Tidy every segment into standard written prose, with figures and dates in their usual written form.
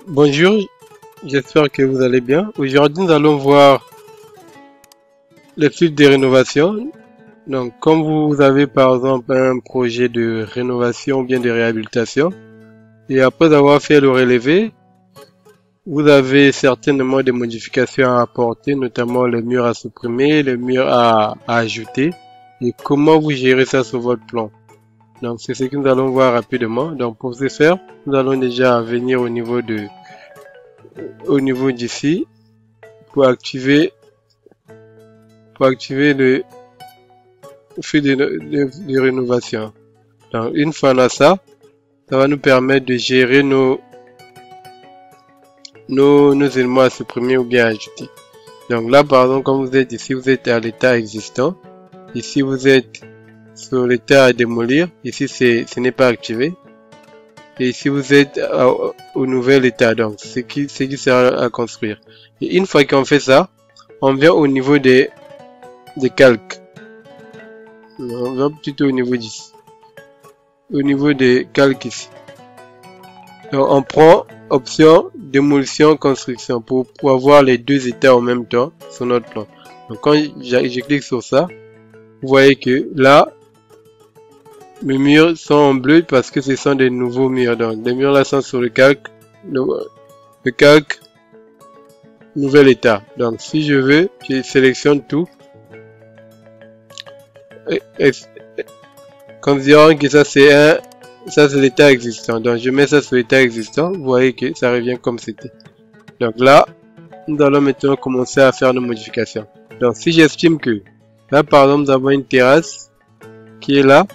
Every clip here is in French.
Bonjour, j'espère que vous allez bien. Aujourd'hui, nous allons voir les flux de rénovation. Donc, comme vous avez par exemple un projet de rénovation ou bien de réhabilitation, et après avoir fait le relevé, vous avez certainement des modifications à apporter, notamment les murs à supprimer, les murs à ajouter, et comment vous gérez ça sur votre plan. Donc, c'est ce que nous allons voir rapidement. Donc, pour ce faire, nous allons déjà venir au niveau d'ici pour activer le flux de rénovation. Donc, une fois on a ça, ça va nous permettre de gérer nos éléments à supprimer ou bien à ajouter. Donc là, par exemple, comme vous êtes ici, vous êtes à l'état existant. Ici, vous êtes sur l'état à démolir. Ici, ce n'est pas activé. Et ici, vous êtes au nouvel état. Donc, ce qui sert à construire. Et une fois qu'on fait ça, on vient au niveau des calques. On va plutôt au niveau d'ici. Au niveau des calques ici. Donc, on prend option démolition construction pour avoir les deux états en même temps sur notre plan. Donc quand je clique sur ça, vous voyez que là mes murs sont en bleu parce que ce sont des nouveaux murs. Donc les murs là sont sur le calque nouvel état. Donc si je veux, je sélectionne tout. Considérons que ça c'est l'état existant. Donc je mets ça sur l'état existant. Vous voyez que ça revient comme c'était. Donc là, nous allons maintenant commencer à faire nos modifications. Donc si j'estime que là par exemple nous avons une terrasse qui est là.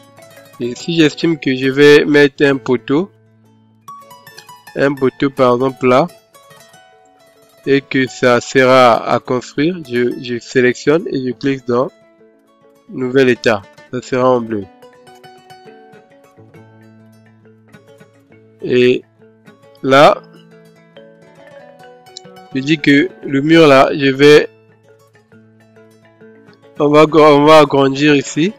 Et si j'estime que je vais mettre un poteau par exemple là, et que ça sera à construire, je sélectionne et je clique dans nouvel état. Ça sera en bleu. Et là, je dis que le mur là, on va agrandir ici.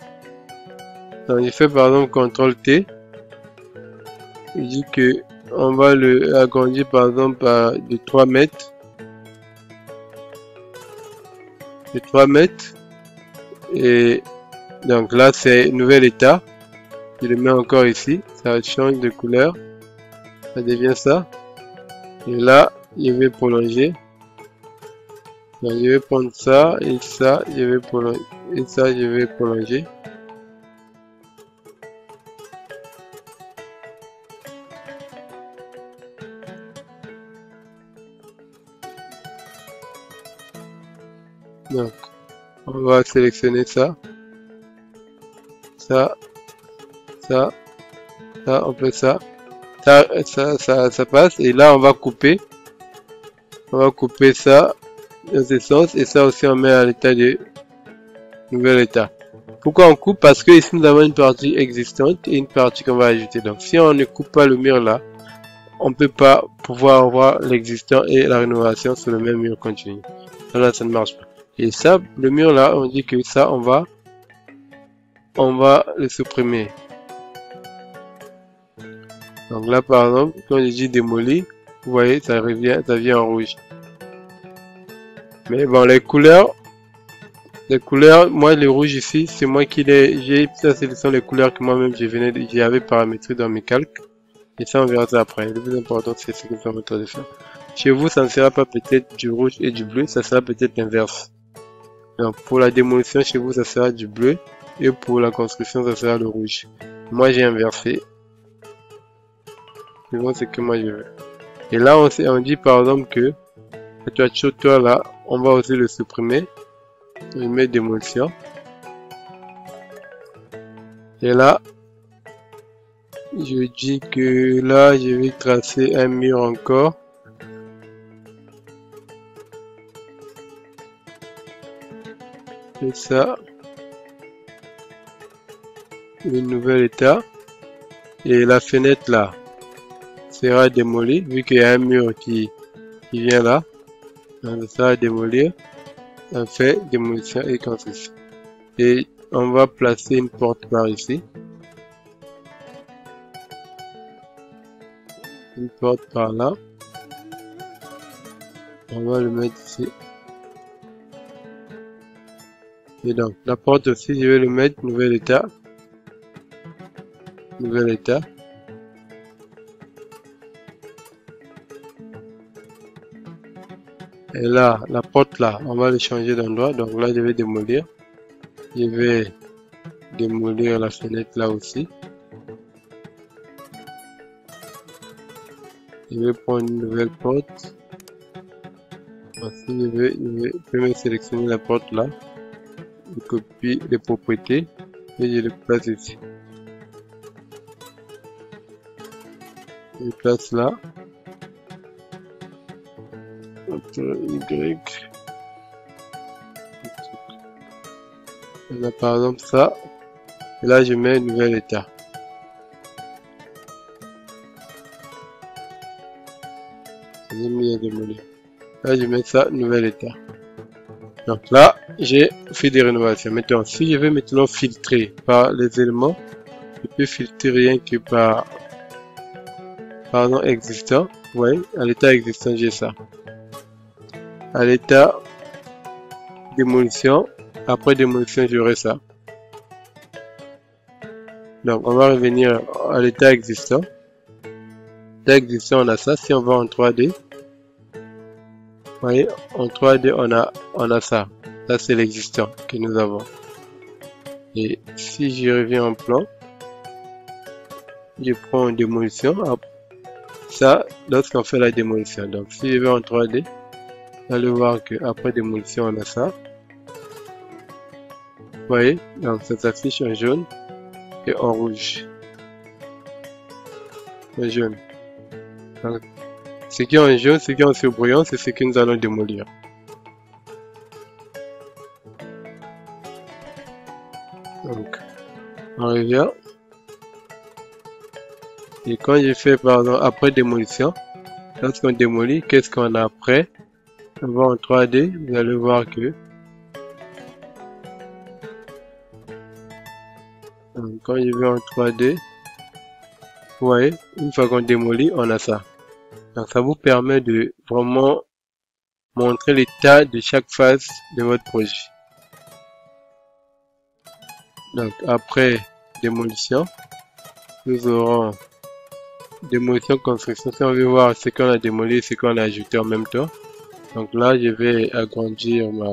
Donc je fais par exemple CTRL T. Je dis que on va le agrandir par exemple de 3 mètres. De 3 mètres. Et donc là c'est nouvel état. Je le mets encore ici. Ça change de couleur. Ça devient ça. Et là, je vais prolonger. Donc je vais prendre ça et ça, je vais prolonger. Et ça, je vais prolonger. Donc, on va sélectionner ça. Ça, on fait ça. Ça passe. Et là, on va couper. On va couper ça dans ce sens. Et ça aussi, on met à l'état de nouvel état. Pourquoi on coupe? Parce que ici, nous avons une partie existante et une partie qu'on va ajouter. Donc, si on ne coupe pas le mur là, on peut pas pouvoir avoir l'existant et la rénovation sur le même mur continu. Là, ça ne marche pas. Et ça, le mur là, on dit que ça, on va le supprimer. Donc là, par exemple, quand je dis démoli, vous voyez, ça vient en rouge. Mais bon, les couleurs, moi, le rouge ici, c'est moi qui ça, ce sont les couleurs que moi-même j'avais paramétré dans mes calques. Et ça, on verra ça après. Le plus important, c'est ce que nous sommes en train de faire. Chez vous, ça ne sera pas peut-être du rouge et du bleu, ça sera peut-être l'inverse. Donc, pour la démolition, chez vous, ça sera du bleu. Et pour la construction, ça sera le rouge. Moi, j'ai inversé. C'est bon, c'est que moi, je veux. Et là, on dit par exemple que le toit là, on va aussi le supprimer. Je mets démolition. Et là, je dis que là, je vais tracer un mur encore. Et ça, le nouvel état. Et la fenêtre là sera démolie, vu qu'il y a un mur qui vient là. Donc ça va démolir. On fait démolition et construction. Et on va placer une porte par ici. Une porte par là. On va le mettre ici. Et donc, la porte aussi, je vais le mettre nouvel état. Nouvel état. Et là, la porte là, on va le changer d'endroit. Donc là, je vais démolir. Je vais démolir la fenêtre là aussi. Je vais prendre une nouvelle porte. Ensuite, je vais sélectionner la porte là. Je copie les propriétés et je le place ici. Je le place là. Y. Et là, par exemple, ça. Et là, je mets un nouvel état. J'ai mis à démolir. Là, je mets ça, nouvel état. Donc là, j'ai fait des rénovations. Maintenant, si je vais maintenant filtrer par les éléments, je peux filtrer rien que par nom existant. Oui, à l'état existant, j'ai ça. À l'état démolition, après démolition, j'aurai ça. Donc, on va revenir à l'état existant. L'état existant, on a ça. Si on va en 3D, vous voyez, en 3D, on a ça. Ça, c'est l'existant que nous avons. Et si je reviens en plan, je prends une démolition. Ça, lorsqu'on fait la démolition. Donc, si je vais en 3D, vous allez voir qu'après démolition, on a ça. Vous voyez, donc ça s'affiche en jaune et en rouge. En jaune. Donc, ce qui est en jaune, ce qui est en surbrillant, c'est ce que nous allons démolir. Donc, on revient. Et quand j'ai fait, par exemple, après démolition, lorsqu'on démolit, qu'est-ce qu'on a après? On va en 3D, vous allez voir que donc, quand je vais en 3D, vous voyez, une fois qu'on démolit, on a ça. Donc ça vous permet de vraiment montrer l'état de chaque phase de votre projet. Donc après démolition, nous aurons démolition, construction. Si on veut voir ce qu'on a démoli et ce qu'on a ajouté en même temps. Donc là, je vais agrandir ma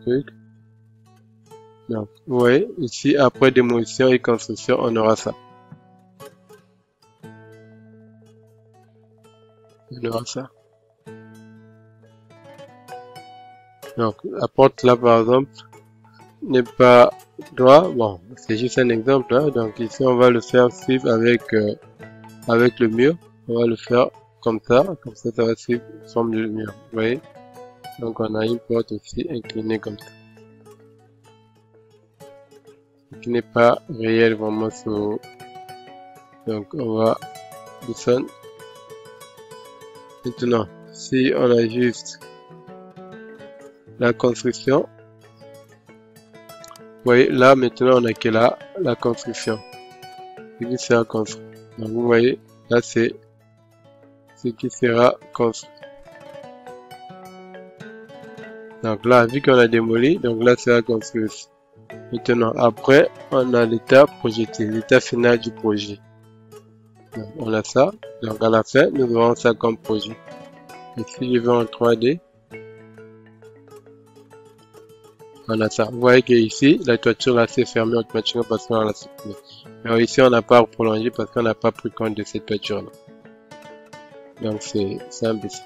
truc. Donc, vous voyez, ici, après démolition et construction, on aura ça. On aura ça. Donc, la porte là, par exemple, n'est pas droit. Bon, c'est juste un exemple. Hein. Donc ici, on va le faire suivre avec le mur. On va le faire comme ça ça va suivre forme de mur. Vous voyez? Donc on a une porte aussi inclinée comme ça. Ce qui n'est pas réel vraiment sur. Donc on va descendre. Maintenant, si on a juste la construction, vous voyez, là maintenant on a que la construction. Ce qui sera construit. Donc vous voyez, là c'est ce qui sera construit. Donc là, vu qu'on a démoli, donc là c'est la construction. Maintenant, après, on a l'état projeté, l'état final du projet. Donc, on a ça. Donc à la fin, nous aurons ça comme projet. Et si je vais en 3D, on a ça. Vous voyez que ici, la toiture là s'est fermée automatiquement parce qu'on l'a supprimé. Alors ici, on n'a pas prolongé parce qu'on n'a pas pris compte de cette toiture là. Donc c'est un peu ça.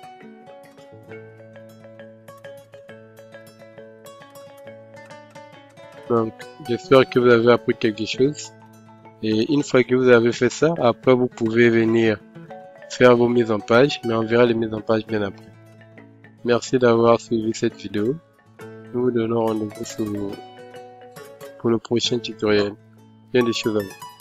Donc j'espère que vous avez appris quelque chose. Et une fois que vous avez fait ça, après vous pouvez venir faire vos mises en page, mais on verra les mises en page bien après. Merci d'avoir suivi cette vidéo. Nous vous donnons rendez-vous pour le prochain tutoriel. Bien des choses à vous.